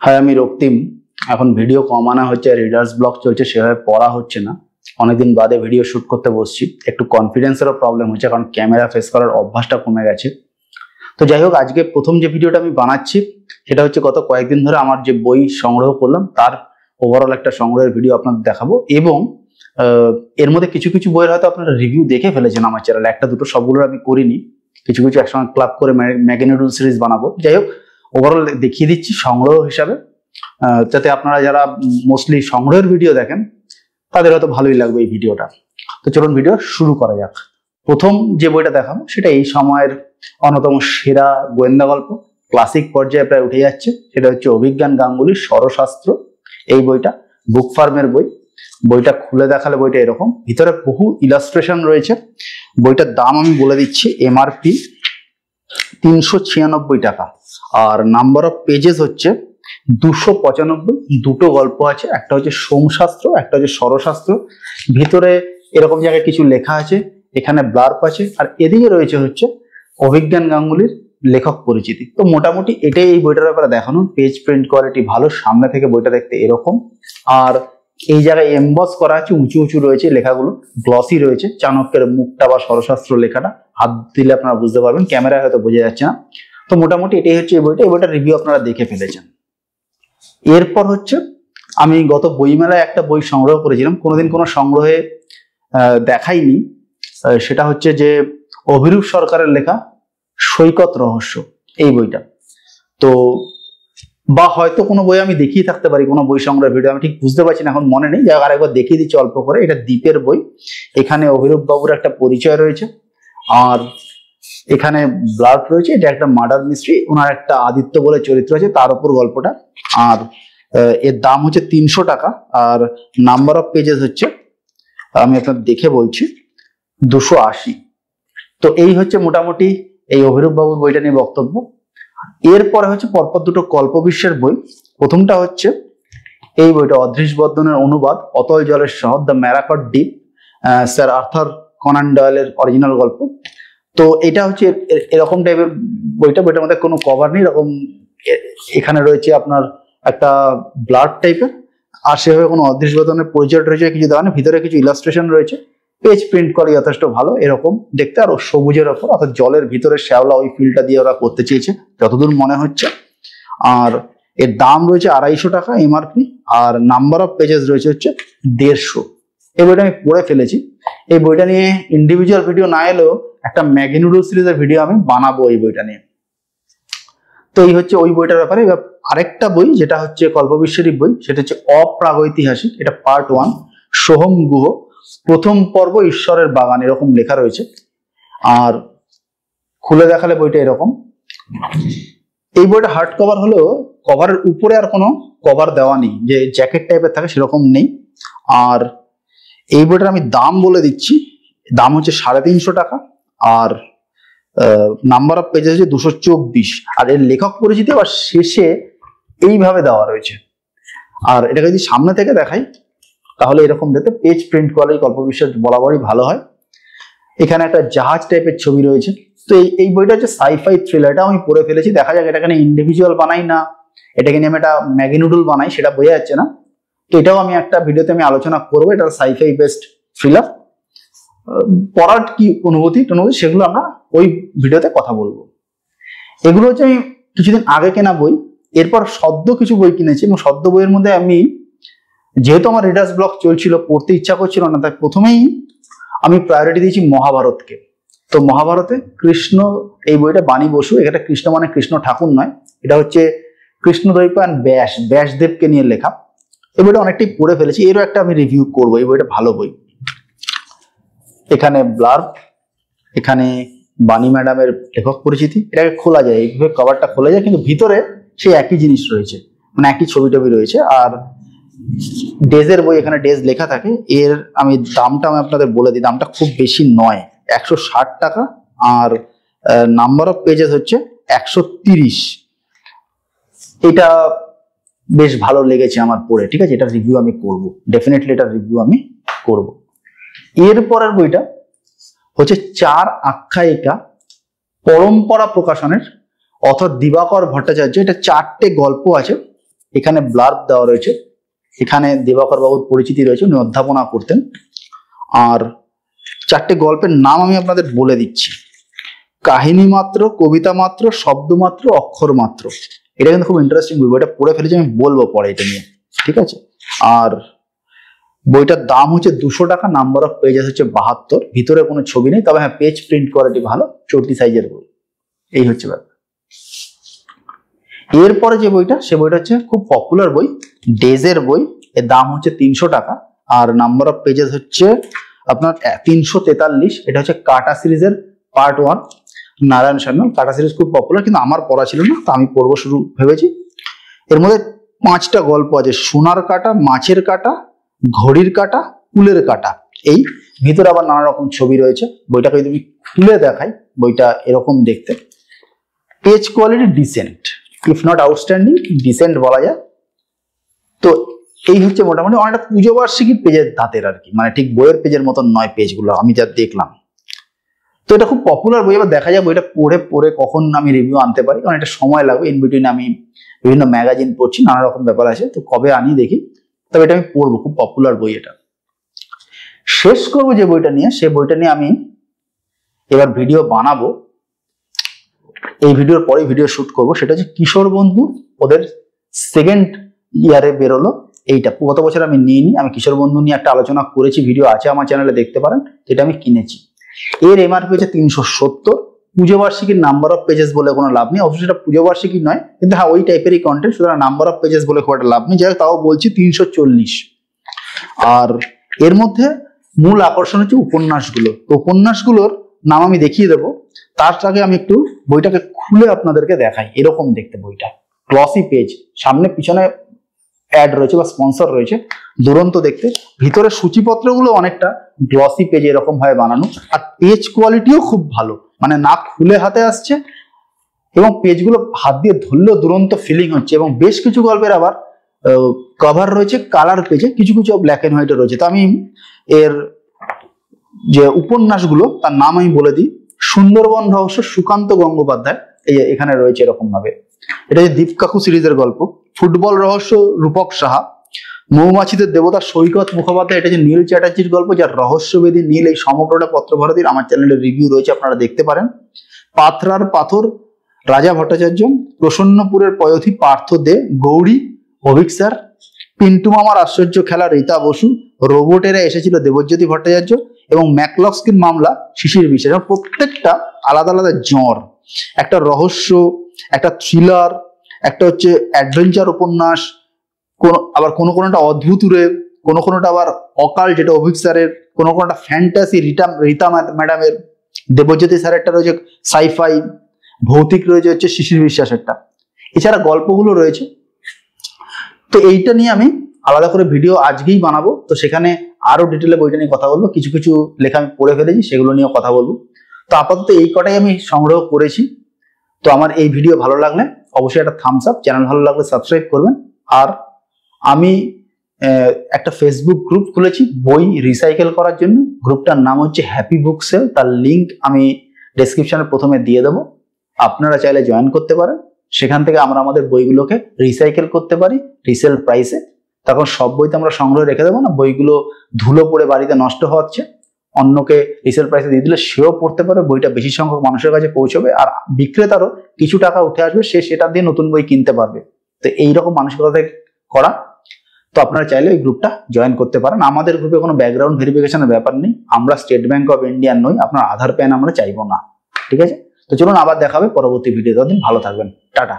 হ্যাঁ, আমি রক্তিম। এখন ভিডিও কম আনা হচ্ছে, রিডার্স ব্লক চলছে, সেভাবে পড়া হচ্ছে না। অনেকদিন বাদে ভিডিও শুট করতে বসছি। একটু কনফিডেন্সেরও প্রবলেম হচ্ছে, কারণ ক্যামেরা ফেস করার অভ্যাসটা কমে গেছে। তো যাই হোক, আজকে প্রথম যে ভিডিওটা আমি বানাচ্ছি সেটা হচ্ছে গত কয়েকদিন ধরে আমার যে বই সংগ্রহ করলাম তার ওভারঅল একটা সংগ্রহের ভিডিও আপনাদের দেখাবো। এবং এর মধ্যে কিছু কিছু বইয়ের হয়তো আপনারা রিভিউ দেখে ফেলেছেন আমার চ্যানেলে, একটা দুটো, সবগুলো আমি করিনি। কিছু কিছু একসঙ্গে ক্লাব করে ম্যাগনিটিউড সিরিজ বানাবো। যাই হোক, ওভারঅল দেখিয়ে দিচ্ছি সংগ্রহ হিসাবে, যাতে আপনারা যারা মোস্টলি সংগ্রহের ভিডিও দেখেন তাদের হয়তো ভালোই লাগবে এই ভিডিওটা। তো চলুন ভিডিও শুরু করা যাক। প্রথম যে বইটা দেখাবো সেটা এই সময়ের অন্যতম সেরা গোয়েন্দা গল্প, ক্লাসিক পর্যায়ে প্রায় উঠে যাচ্ছে। সেটা হচ্ছে অভিজ্ঞান গাঙ্গুলির ষড়শাস্ত্র। এই বইটা বুক ফার্মের বই। বইটা খুলে দেখালে বইটা এরকম, ভিতরে বহু ইলাস্ট্রেশন রয়েছে। বইটার দাম আমি বলে দিচ্ছি, এমআরপি 396 টাকা, আর নাম্বার অফ পেজেস হচ্ছে 295। দুটো গল্প আছে, একটা হচ্ছে সোমশাস্ত্র, একটা হচ্ছে ষড়শাস্ত্র। ভিতরে এরকম জায়গায় কিছু লেখা আছে, এখানে ব্লার্প আছে, আর এদিকে রয়েছে হচ্ছে অভিজ্ঞান গাঙ্গুলির লেখক পরিচিতি। তো মোটামুটি এটাই এই বইটার ব্যাপারে দেখানো। পেজ প্রিন্ট কোয়ালিটি ভালো, সামনে থেকে বইটা দেখতে এরকম। আর এই জায়গায় এমবস করা আছে, উঁচু উঁচু রয়েছে লেখাগুলো, গ্লসি রয়েছে। চাণক্যের মুখটা বা ষড়শাস্ত্র লেখাটা হাত দিলে আপনারা বুঝতে পারবেন, ক্যামেরায় হয়তো বোঝা যাচ্ছে না। তো মোটামুটি এটাই হচ্ছে এই বইটা। এই বইটার রিভিউ আপনারা দেখে ফেলেছেন। এরপর হচ্ছে আমি গত বইমেলায় একটা বই সংগ্রহ করেছিলাম, কোনোদিন কোনো সংগ্রহে দেখাইনি। সেটা হচ্ছে যে অভিরূপ সরকারের লেখা সৈকত রহস্য, এই বইটা। তো বা হয়তো কোনো বই আমি দেখিয়ে থাকতে পারি, কোনো বই সংগ্রহের ভিডিও, আমি ঠিক বুঝতে পারছি না, এখন মনে নেই। যাই হোক, আরেকবার দেখিয়ে দিচ্ছি অল্প করে। এটা দ্বীপের বই। এখানে অভিরূপ বাবুর একটা পরিচয় রয়েছে, আর এখানে ব্লাড রয়েছে। এটা একটা মার্ডার মিস্ট্রি, ওনার একটা আদিত্য বলে চরিত্র আছে, তার উপর গল্পটা। আর এর দাম হচ্ছে 300 টাকা, আর নাম্বার অফ পেজেস হচ্ছে, আমি আপনার দেখে বলছি, 280। তো এই হচ্ছে মোটামুটি এই অভিরূপ বাবুর বইটা নিয়ে বক্তব্য। এরপরে হচ্ছে পরপর দুটো কল্পবিশ্বের বই। প্রথমটা হচ্ছে এই বইটা, অদৃশ বর্ধনের অনুবাদ, অতল জলের শহর, the Maracot Deep, sir Arthur Conan ডয়েলের অরিজিনাল গল্প। তো এটা হচ্ছে এরকম টাইপের বইটার মধ্যে কোনো কভার নেই, এরকম এখানে রয়েছে আপনার একটা ব্লাড টাইপের, আর সেভাবে কোনো অদৃশ বর্ধনের পরিচয় টরিচয় কিছু দেওয়া নেই। ভিতরে কিছু ইলাস্ট্রেশন রয়েছে, পেজ প্রিন্ট করে যথেষ্ট ভালো এরকম দেখতে। আর সবুজের ওপর, অর্থাৎ জলের ভিতরে শ্যাওলা, ওই ফিলটা দিয়ে ওরা করতে চেয়েছে যতদূর মনে হচ্ছে। আর এর দাম রয়েছে 250 টাকা এমআরপি, আর নাম্বার অফ পেজেস রয়েছে হচ্ছে 150। এই বইটা আমি পড়ে ফেলেছি। এই বইটা নিয়ে ইন্ডিভিজুয়াল ভিডিও না এলেও একটা ম্যাগনিটিউড সিরিজের ভিডিও আমি বানাবো এই বইটা নিয়ে। তো এই হচ্ছে ওই বইটার ব্যাপারে। এবার আরেকটা বই যেটা হচ্ছে কল্পবিশ্বেরই বই, সেটা হচ্ছে অপ্রাগৈতিহাসিক। এটা পার্ট 1, সোহম গুহ, প্রথম পর্ব, ঈশ্বরের বাগান, এরকম লেখা রয়েছে। আর খুলে দেখালে বইটা এরকম। এই বইটা হার্ড কভার হলেও কভারের উপরে আর কোনো কভার দেওয়া নেই, যে জ্যাকেট টাইপের থাকে সেরকম নেই। আর এই বইটার আমি দাম বলে দিচ্ছি, দাম হচ্ছে 350 টাকা, আর নাম্বার অফ পেজেস হচ্ছে 224। আর এর লেখক পরিচিতি আবার শেষে এইভাবে দেওয়া রয়েছে। আর এটাকে যদি সামনে থেকে দেখাই তাহলে এরকম দেখতে, পেজ প্রিন্ট কোয়ালিটি কল্পবিশ্বের বরাবরই ভালো হয়। এখানে একটা জাহাজ টাইপের ছবি রয়েছে। তো এই বইটা হচ্ছে সাইফাই থ্রিলার। এটা আমি পড়ে ফেলেছি, দেখা যাক এটাকে নিয়ে ইন্ডিভিজুয়াল বানাই না এটাকে নিয়ে আমি একটা ম্যাগনিটিউড বানাই, সেটা বোঝা যাচ্ছে না। তো এটাও আমি একটা ভিডিওতে আমি আলোচনা করবো। এটা সাইফাই বেস্ট থ্রিলার। পড়ার কি অনুভূতি সেগুলো আমরা ওই ভিডিওতে কথা বলবো। এগুলো হচ্ছে আমি কিছুদিন আগে কেনা বই। এরপর সদ্য কিছু বই কিনেছি, এবং সদ্য বইয়ের মধ্যে আমি, যেহেতু আমার রিডার্স ব্লক চলছিল, পড়তে ইচ্ছা করছিল না, তাই প্রথমেই আমি প্রায়োরিটি দিয়েছি মহাভারতকে। তো মহাভারতে কৃষ্ণ, এই বইটা বাণী বসু, এটা কৃষ্ণ মানে কৃষ্ণ ঠাকুর নয়, এটা হচ্ছে কৃষ্ণদ্বৈপায়ন ব্যাসদেবকে নিয়ে লেখা। এই বইটা অনেকটাই পড়ে ফেলেছি, এরও একটা আমি রিভিউ করবো। এই বইটা ভালো বই। এখানে ব্লার্ব, এখানে বাণী ম্যাডামের লেখক পরিচিতি। এটাকে খোলা যায়, এইভাবে কভারটা খোলা যায়, কিন্তু ভিতরে সেই একই জিনিস রয়েছে, মানে একই ছবি টবি রয়েছে। আর ডেজের বই, এখানে ডেজ লেখা থাকে। এর আমি দামটা আমি আপনাদের বলে দিই, দামটা খুব বেশি নয়, 160 টাকা। আর নাম্বার অফ পেজেস হচ্ছে 130। এটা বেশ ভালো লেগেছে আমার পড়ে, ঠিক আছে। এটা রিভিউ আমি করব, ডেফিনেটলি এটা রিভিউ আমি করব। এরপরের বইটা হচ্ছে 4 আখ্যায়িকা, পরম্পরা প্রকাশনের, অথর দিবাকর ভট্টাচার্য। এটা 4টে গল্প আছে। এখানে ব্লার্ব দেওয়া রয়েছে, এখানে দিবাকর বাবুর পরিচিতি রয়েছে, উনি অধ্যাপনা করতেন। আর 4টে গল্পের নাম আমি আপনাদের বলে দিচ্ছি। কাহিনী মাত্র, কবিতা মাত্র, শব্দ মাত্র, অক্ষর মাত্র। এটা কিন্তু খুব ইন্টারেস্টিং বই, বইটা পড়ে ফেলেছি, আমি বলবো পরে এটা নিয়ে, ঠিক আছে। আর বইটার দাম হচ্ছে 200 টাকা, নাম্বার অফ পেজেস হচ্ছে 72, ভিতরে কোনো ছবি নেই, তবে হ্যাঁ পেজ প্রিন্ট কোয়ালিটি ভালো, 34 সাইজের বই। এই হচ্ছে ব্যাপার। এরপরে যে বইটা, সে বইটা হচ্ছে খুব পপুলার বই, ডেজের বই। এর দাম হচ্ছে 300 টাকা, আর নাম্বার অফ পেজেস হচ্ছে আপনার 343। এটা হচ্ছে কাটা সিরিজের পার্ট 1, নারায়ণ সান্যাল। কাটা সিরিজ খুব পপুলার, কিন্তু আমার পড়া ছিল না, তো আমি পড়বো শুরু ভেবেছি। এর মধ্যে 5টা গল্প আছে, সোনার কাটা, মাছের কাটা, ঘড়ির কাটা, কুলের কাটা। এই ভিতরে আবার নানা রকম ছবি রয়েছে। বইটাকে যদি খুলে দেখাই, বইটা এরকম দেখতে। Page quality decent, if not outstanding, decent বলা যায়। তো এই হচ্ছে মোটামুটি অনেকটা পুজো বার্ষিকীর পেজের ধাতের আর কি, মানে ঠিক বইয়ের পেজের মতন নয় পেজগুলো, আমি যা দেখলাম। তো এটা খুব পপুলার বই, এবার দেখা যায় বইটা পড়ে কখন আমি রিভিউ আনতে পারি, কারণ এটা সময় লাগবে। ইন বিটুইন আমি বিভিন্ন ম্যাগাজিন পড়ছি, নানা রকম ব্যাপার আছে, তো কবে আনি দেখি। তবে এটা আমি পড়বো, খুব পপুলার বই এটা। শেষ করবো যে বইটা নিয়ে, সে বইটা নিয়ে আমি এবার ভিডিও বানাবো, এই ভিডিওর পরে ভিডিও শুট করব। সেটা হচ্ছে কিশোর বন্ধু, ওদের 2nd ইয়ারে বেরোলো এইটা। গত বছর আমি নিইনি, আমি কিশোর বন্ধু নিয়ে একটা আলোচনা করেছি, ভিডিও আছে আমার চ্যানেলে, দেখতে পারেন। যেটা আমি কিনেছি। এর এমআরপি হচ্ছে 370। পুজো বার্ষিকীর নাম্বার অফ পেজেস বলে কোনো লাভ নেই, অবশ্যই এটা পুজো বার্ষিকী নয়, কিন্তু হ্যাঁ ওই টাইপেরই কন্টেন্ট, সুতরাং নাম্বার অফ পেজেস বলে খুব একটা লাভ নেই। যাই হোক, তাও বলছি 340। আর এর মধ্যে মূল আকর্ষণ হচ্ছে উপন্যাসগুলো। তো উপন্যাসগুলোর নাম আমি দেখিয়ে দেবো, তার আগে আমি একটু বইটাকে খুলে আপনাদেরকে দেখাই। এরকম দেখতে বইটা, গ্লসি পেজ, সামনে পিছনে অ্যাড রয়েছে বা স্পন্সর রয়েছে, দুরন্ত দেখতে। ভিতরে সূচিপত্রগুলো অনেকটা গ্লসি পেজ এরকম ভাবে বানানো, আর পেজ কোয়ালিটিও খুব ভালো, মানে না খুলে হাতে আসছে, এবং পেজগুলো হাত দিয়ে ধরলেও দুরন্ত ফিলিং হচ্ছে। এবং বেশ কিছু গল্পের আবার কভার রয়েছে কালার পেজে, কিছু কিছু ব্ল্যাক এন্ড হোয়াইটে রয়েছে। তো আমি এর যে উপন্যাসগুলো, তার নাম আমি বলে দিই। সুন্দরবন রহস্য, সুকান্ত গঙ্গোপাধ্যায়, এই এখানে রয়েছে এরকম ভাবে। এটা যে দীপকাকু সিরিজের গল্প। ফুটবল রহস্য, রূপক সাহা। মৌমাছিদের দেবতা, সৈকত মুখোপাধ্যায়। এটা যে নীল চ্যাটার্জির গল্প, যার রহস্যবেদী নীল, এই সমগ্রটা পত্রভারতীর, আমার চ্যানেলে রিভিউ রয়েছে, আপনারা দেখতে পারেন। পাথরার পাথর, রাজা ভট্টাচার্য। প্রসন্নপুরের পয়থী, পার্থ দে। গৌরী, অভিক স্যার। পিন্টু মামার আশ্চর্য খেলা, রীতা বসু। রোবটেরা এসেছিল, দেবজ্যোতি ভট্টাচার্য। এবং ম্যাকলস্কিন মামলা, শিশির বিশ্বাস। প্রত্যেকটা আলাদা আলাদা জ্বর, একটা রহস্য, একটা থ্রিলার, একটা হচ্ছে অ্যাডভেঞ্চার উপন্যাস, আবার কোনোটা অদ্ভুতুরে, কোনোটা আবার অকাল যেটা অভিক স্যারের, কোনোটা ফ্যান্টাসি রীতা ম্যাডামের, দেবজ্যোতি স্যারেরটা রয়েছে সাইফাই, ভৌতিক রয়েছে হচ্ছে শিশির বিশ্বাসেরটা। এছাড়া গল্পগুলো রয়েছে। তো এইটা নিয়ে আমি আলাদা করে ভিডিও আজকেই বানাবো, তো সেখানে আরো ডিটেলে বইটা নিয়ে কথা বলবো। কিছু কিছু লেখা আমি পড়ে ফেলেছি, সেগুলো নিয়েও কথা বলবো। তো আপাতত এই কটাই আমি সংগ্রহ করেছি। তো আমার এই ভিডিও ভালো লাগলে অবশ্যই একটা থামস আপ, চ্যানেল ভালো লাগলে সাবস্ক্রাইব করবেন। আর আমি একটা ফেসবুক গ্রুপ খুলেছি বই রিসাইকেল করার জন্য। গ্রুপটার নাম হচ্ছে হ্যাপি বুক সেল, তার লিঙ্ক আমি ডেসক্রিপশনে প্রথমে দিয়ে দেবো, আপনারা চাইলে জয়েন করতে পারেন। সেখান থেকে আমরা আমাদের বইগুলোকে রিসাইকেল করতে পারি রিসেল প্রাইসে। তখন সব বই তো আমরা সংগ্রহে রেখে দেবো না, বইগুলো ধুলো পড়ে বাড়িতে নষ্ট হচ্ছে, অন্যকে রিসেল প্রাইসে দিয়ে দিলে সেও পড়তে পারে, বইটা বেশি সংখ্যক মানুষের কাছে পৌঁছবে, আর বিক্রেতারও কিছু টাকা উঠে আসবে, সে সেটা দিয়ে নতুন বই কিনতে পারবে। তো এইরকম মানসিকতা থেকে করা। তো আপনারা চাইলে এই গ্রুপটা জয়েন করতে পারেন। আমাদের গ্রুপে কোনো ব্যাকগ্রাউন্ড ভেরিফিকেশনের ব্যাপার নেই, আমরা স্টেট ব্যাংক অফ ইন্ডিয়ান নই, আপনার আধার প্যান আমরা চাইবো না, ঠিক আছে। তো চলুন আবার দেখা হবে পরবর্তী ভিডিও, ততদিন ভালো থাকবেন, টাটা।